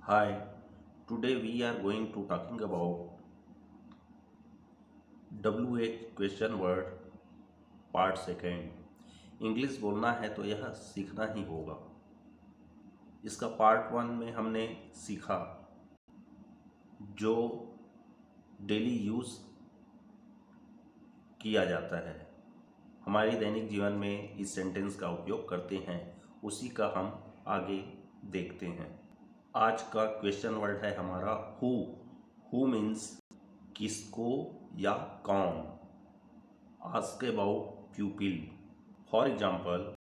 Hi, today we are going to talking about WH question word part second. English बोलना है तो यह सीखना ही होगा। इसका पार्ट वन में हमने सीखा जो डेली यूज़ किया जाता है, हमारी दैनिक जीवन में इस सेंटेंस का उपयोग करते हैं, उसी का हम आगे देखते हैं। आज का क्वेश्चन वर्ड है हमारा हु। हु मीन्स किसको या कौन। Ask about pupil. For example,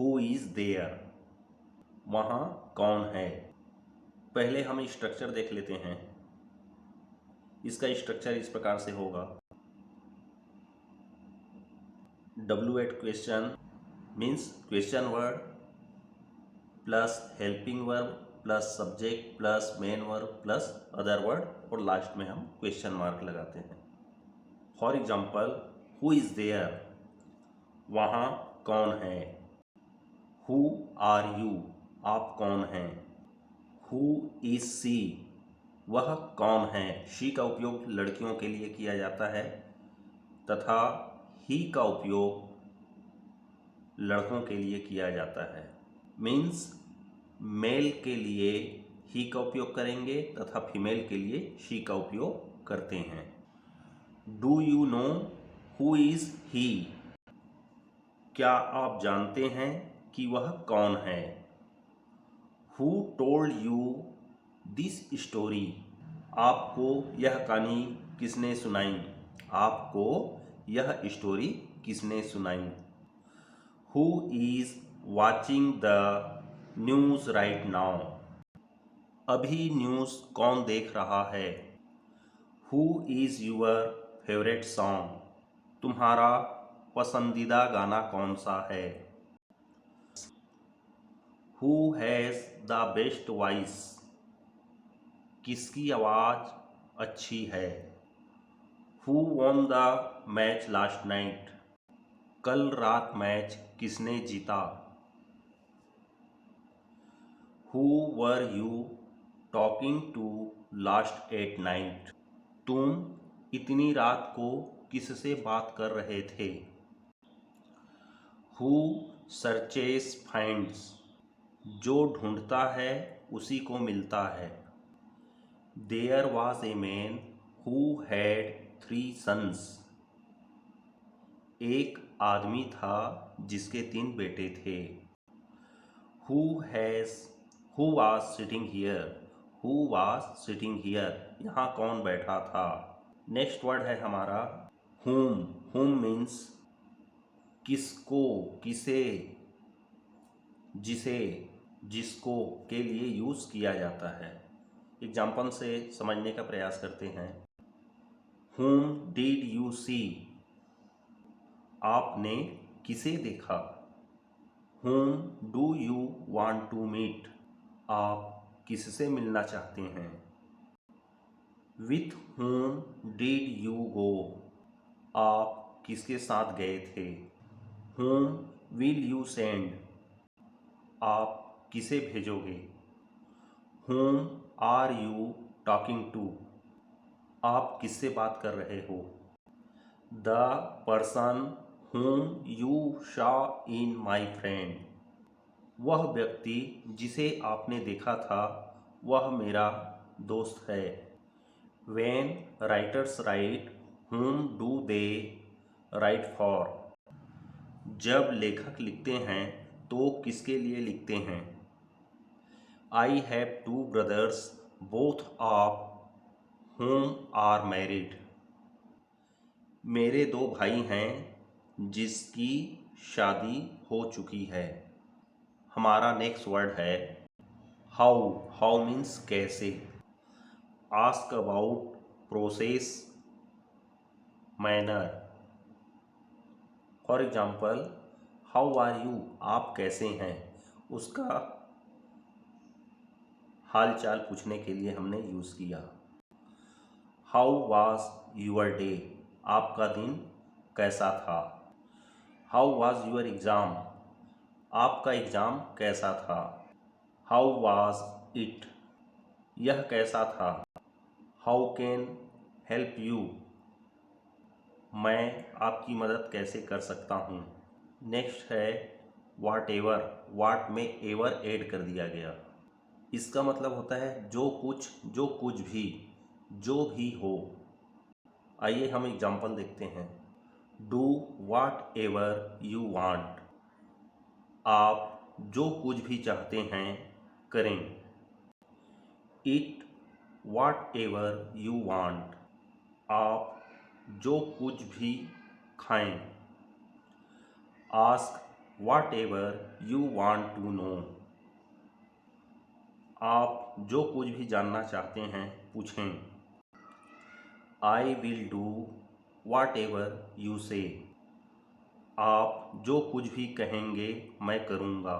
who is there, वहाँ कौन है। पहले हम स्ट्रक्चर देख लेते हैं। इसका स्ट्रक्चर इस प्रकार से होगा। WH question means question word plus helping verb plus subject plus main verb plus other word और लास्ट में हम क्वेश्चन मार्क लगाते हैं। For example, who is there, वहाँ कौन है। हु आर यू, आप कौन हैं। हु इज सी, वह कौन है। शी का उपयोग लड़कियों के लिए किया जाता है तथा ही का उपयोग लड़कों के लिए किया जाता है। मीन्स मेल के लिए ही का उपयोग करेंगे तथा फीमेल के लिए शी का उपयोग करते हैं। Do you know who is he, क्या आप जानते हैं कि वह कौन है। Who told you this story, आपको यह कहानी किसने सुनाई। आपको यह स्टोरी किसने सुनाई। Who is watching the news right now, अभी न्यूज़ कौन देख रहा है। Who is your favourite song, तुम्हारा पसंदीदा गाना कौन सा है। Who has the best voice, किसकी आवाज़ अच्छी है। Who won the match last night, कल रात मैच किसने जीता। Who were you talking to last at night, तुम इतनी रात को किससे बात कर रहे थे। हु सर्चेस फाइंड्स, जो ढूंढता है उसी को मिलता है। There was a man who had 3 sons, एक आदमी था जिसके 3 बेटे थे। Who was sitting here, who was sitting here, यहाँ कौन बैठा था। नेक्स्ट वर्ड है हमारा whom। whom मीन्स किसको, किसे, जिसे, जिसको के लिए यूज़ किया जाता है। एग्जाम्पल से समझने का प्रयास करते हैं। whom did you see, आपने किसे देखा। whom do you want to meet, आप किससे मिलना चाहते हैं। with whom did you go, आप किसके साथ गए थे। whom will you send, आप किसे भेजोगे। whom are you talking to, आप किससे बात कर रहे हो। the person whom you saw in my friend, वह व्यक्ति जिसे आपने देखा था वह मेरा दोस्त है। when writers write, whom do they write for, जब लेखक लिखते हैं तो किसके लिए लिखते हैं। I have 2 brothers, both of whom are married, मेरे 2 भाई हैं जिसकी शादी हो चुकी है। हमारा नेक्स्ट वर्ड है हाउ। हाउ मीन्स कैसे। Ask about process, manner. For example, how are you, आप कैसे हैं, उसका हाल चाल पूछने के लिए हमने यूज़ किया। हाउ वाज यूअर डे, आपका दिन कैसा था। हाउ वाज यूअर एग्ज़ाम, आपका एग्ज़ाम कैसा था। हाउ वाज इट, यह कैसा था। हाउ कैन हेल्प यू, मैं आपकी मदद कैसे कर सकता हूँ। नेक्स्ट है वाट एवर, वाट में एवर ऐड कर दिया गया। इसका मतलब होता है जो कुछ भी, जो भी हो। आइए हम एग्जाम्पल देखते हैं। Do whatever you want, आप जो कुछ भी चाहते हैं करें। Eat whatever you want, आप जो कुछ भी खाएं। Ask whatever you want to know, आप जो कुछ भी जानना चाहते हैं पूछें। I will do whatever you say, आप जो कुछ भी कहेंगे मैं करूँगा।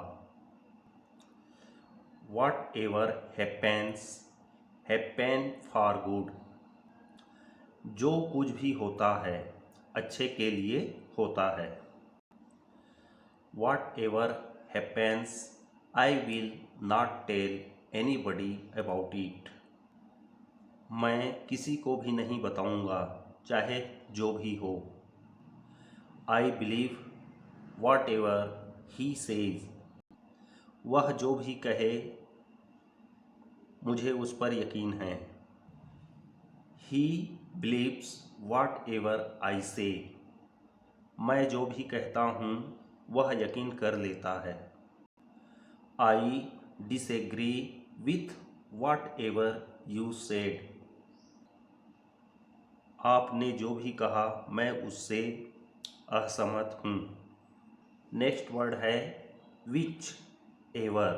Whatever happens, happen for good, जो कुछ भी होता है अच्छे के लिए होता है। Whatever happens I will not tell anybody about it, मैं किसी को भी नहीं बताऊंगा चाहे जो भी हो। I believe whatever he says, वह जो भी कहे मुझे उस पर यकीन है। He believes watt ever I से, मैं जो भी कहता हूँ वह यकीन कर लेता है। I disagree with what ever you said, आपने जो भी कहा मैं उससे असहमत हूँ। नेक्स्ट वर्ड है विच एवर,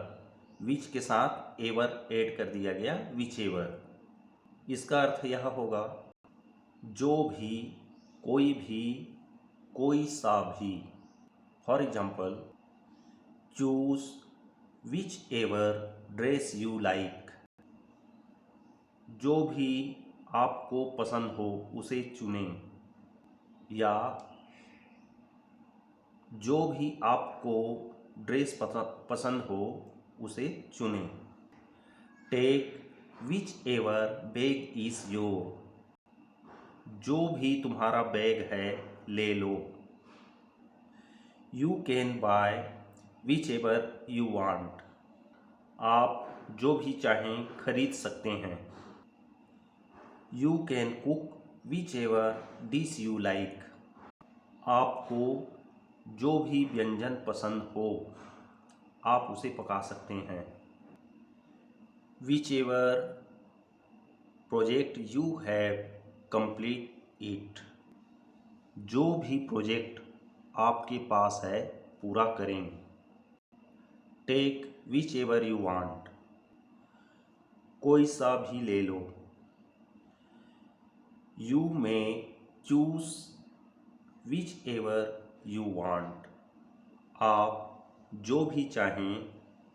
विच के साथ एवर ऐड कर दिया गया, विच एवर। इसका अर्थ यह होगा जो भी, कोई सा भी। For example, choose which ever dress you like, जो भी आपको पसंद हो उसे चुनें। या जो भी आपको ड्रेस पसंद हो उसे चुनें। Take whichever bag is your, जो भी तुम्हारा बैग है ले लो। You can buy whichever you want, आप जो भी चाहें खरीद सकते हैं। You can cook whichever dish you like, आपको जो भी व्यंजन पसंद हो आप उसे पका सकते हैं। Whichever project you have complete it, जो भी प्रोजेक्ट आपके पास है पूरा करें। Take whichever you want, कोई सा भी ले लो। You may choose whichever you want, आप जो भी चाहें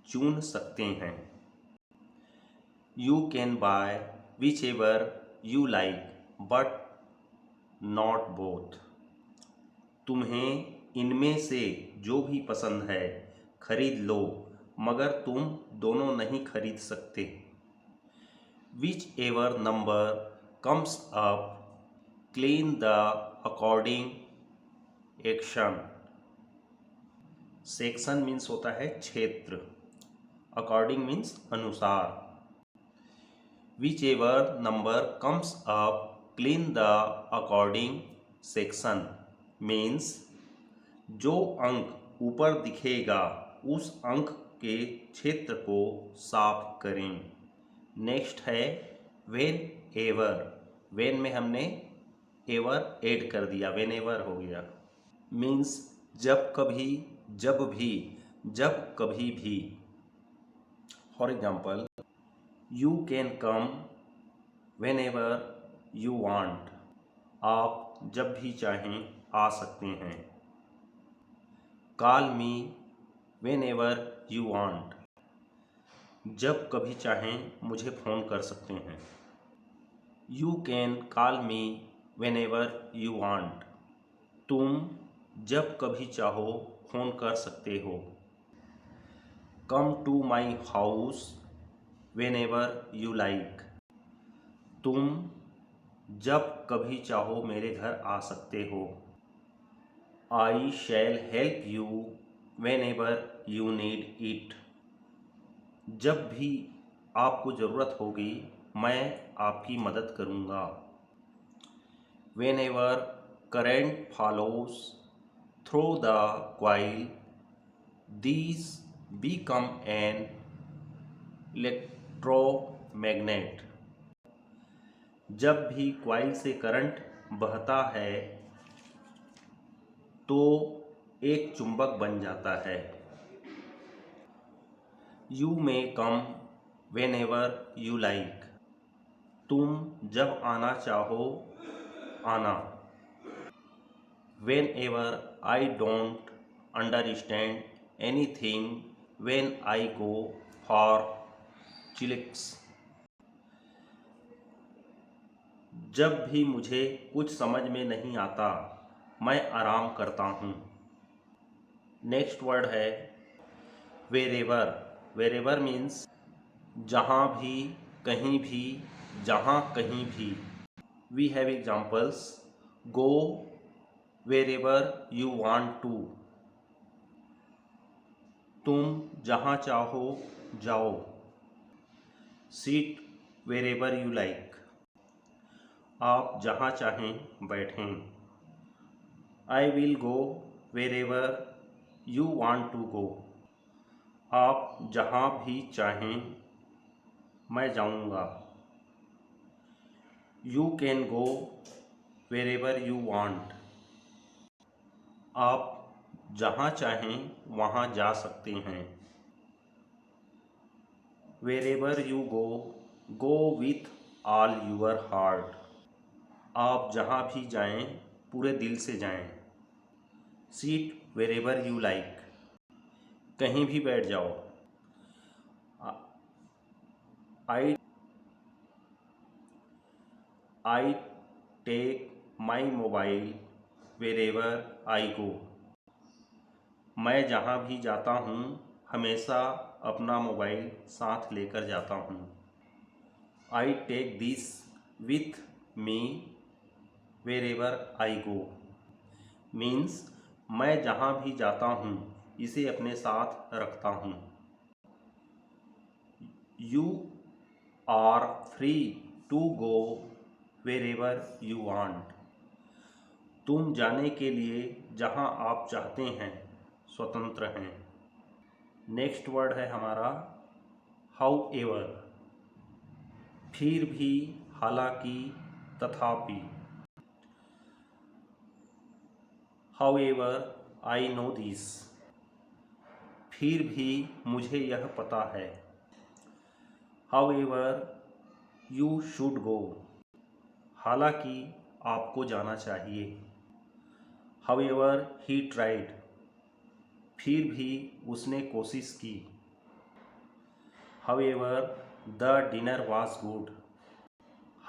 चुन सकते हैं। You can buy whichever you like but not both, तुम्हें इनमें से जो भी पसंद है खरीद लो मगर तुम दोनों नहीं खरीद सकते। Which ever number comes up clean the according action, section means होता है क्षेत्र, अकॉर्डिंग मीन्स अनुसार। Which ever number comes up clean the according section means जो अंक ऊपर दिखेगा उस अंक के क्षेत्र को साफ करें। नेक्स्ट है वेन एवर, वेन में हमने एवर ऐड कर दिया, वेन एवर हो गया। मीन्स जब कभी, जब भी, जब कभी भी। For example, you can come whenever you want, आप जब भी चाहें आ सकते हैं। Call me whenever you want, जब कभी चाहें मुझे फ़ोन कर सकते हैं। You can call me whenever you want, तुम जब कभी चाहो फ़ोन कर सकते हो। Come to my house whenever you like. तुम जब कभी चाहो मेरे घर आ सकते हो. I shall help you whenever you need it. जब भी आपको ज़रूरत होगी मैं आपकी मदद करूँगा. Whenever current follows through the coil, these become an electromagnet. जब भी कॉइल से करंट बहता है तो एक चुंबक बन जाता है. You may come whenever you like. तुम जब आना चाहो आना. Whenever I don't understand anything when I go for chillax. जब भी मुझे कुछ समझ में नहीं आता मैं आराम करता हूँ. नेक्स्ट वर्ड है wherever. Wherever means जहाँ भी, कहीं भी, जहाँ कहीं भी. We have examples. Go wherever you want to. तुम जहाँ चाहो जाओ. Sit wherever you like. आप जहाँ चाहें बैठें. I will go wherever you want to go. आप जहाँ भी चाहें मैं जाऊँगा. You can go wherever you want. आप जहाँ चाहें वहाँ जा सकते हैं. Wherever you go, go with all your heart. आप जहाँ भी जाएं पूरे दिल से जाएं. Sit wherever you like. कहीं भी बैठ जाओ. I take my mobile wherever I go. मैं जहाँ भी जाता हूँ हमेशा अपना मोबाइल साथ लेकर जाता हूँ. I take this with me wherever I go. Means मैं जहाँ भी जाता हूँ इसे अपने साथ रखता हूँ. You are free to go wherever you want. तुम जाने के लिए जहाँ आप चाहते हैं स्वतंत्र हैं. नेक्स्ट वर्ड है हमारा however. फिर भी, हालांकि, तथापि. However, I know this. फिर भी मुझे यह पता है. However, you should go. हालांकि आपको जाना चाहिए. However, he tried. फिर भी उसने कोशिश की. However, the dinner was good.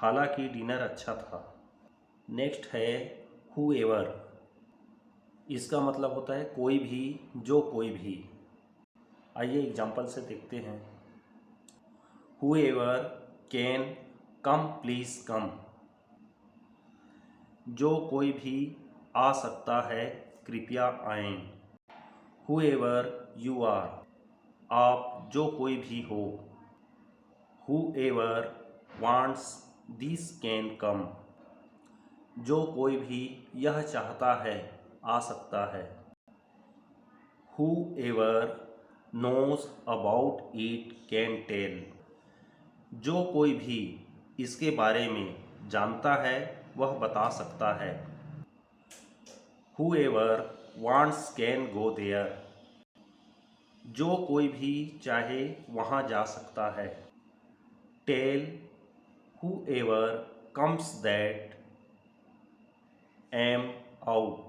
हालांकि डिनर अच्छा था. नेक्स्ट है whoever. इसका मतलब होता है कोई भी, जो कोई भी. आइए एग्जाम्पल से देखते हैं. Whoever can come please come. जो कोई भी आ सकता है कृपया आएं. Whoever you are. आप जो कोई भी हो. Whoever wants this can come. जो कोई भी यह चाहता है आ सकता है. Whoever knows about it can tell. जो कोई भी इसके बारे में जानता है वह बता सकता है. Whoever wants can go there. जो कोई भी चाहे वहाँ जा सकता है. Tell whoever comes that am out.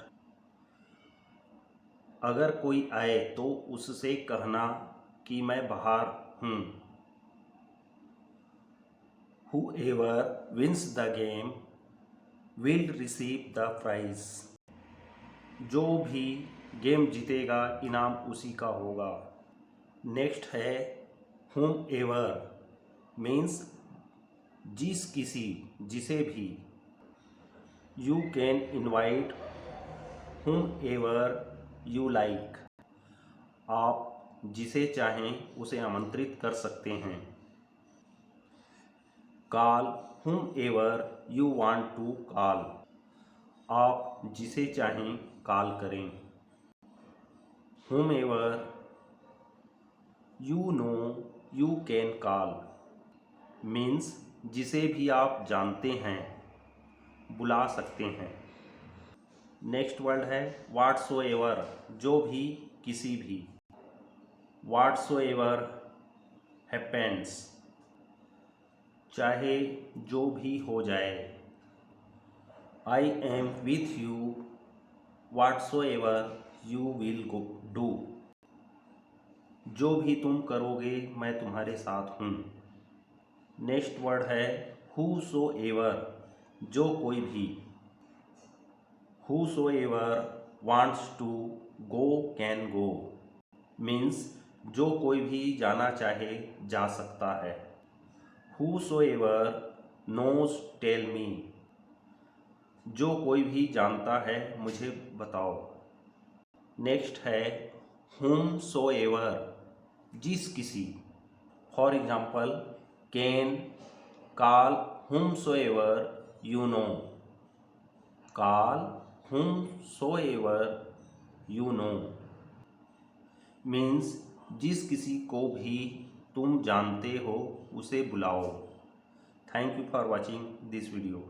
अगर कोई आए तो उससे कहना कि मैं बाहर हूँ. Whoever wins the game will receive the prize. जो भी गेम जीतेगा इनाम उसी का होगा. नेक्स्ट है whomever. मीन्स जिस किसी, जिसे भी। You can invite whom ever you like, आप जिसे चाहें उसे आमंत्रित कर सकते हैं। Call whom ever you want to call, आप जिसे चाहें कॉल करें। whom ever you know you can call, means जिसे भी आप जानते हैं बुला सकते हैं। नेक्स्ट वर्ड है व्हाटसोएवर, जो भी, किसी भी। व्हाटसोएवर हैपेंस, चाहे जो भी हो जाए। I am with you whatsoever you will do, जो भी तुम करोगे मैं तुम्हारे साथ हूँ। नेक्स्ट वर्ड है whosoever, जो कोई भी। whosoever wants to go can go, means जो कोई भी जाना चाहे जा सकता है। whosoever knows tell me, जो कोई भी जानता है मुझे बताओ। नेक्स्ट है whomsoever, जिस किसी। For example can call whomsoever you know, call whomsoever you know, means जिस किसी को भी तुम जानते हो उसे बुलाओ। Thank you for watching this video.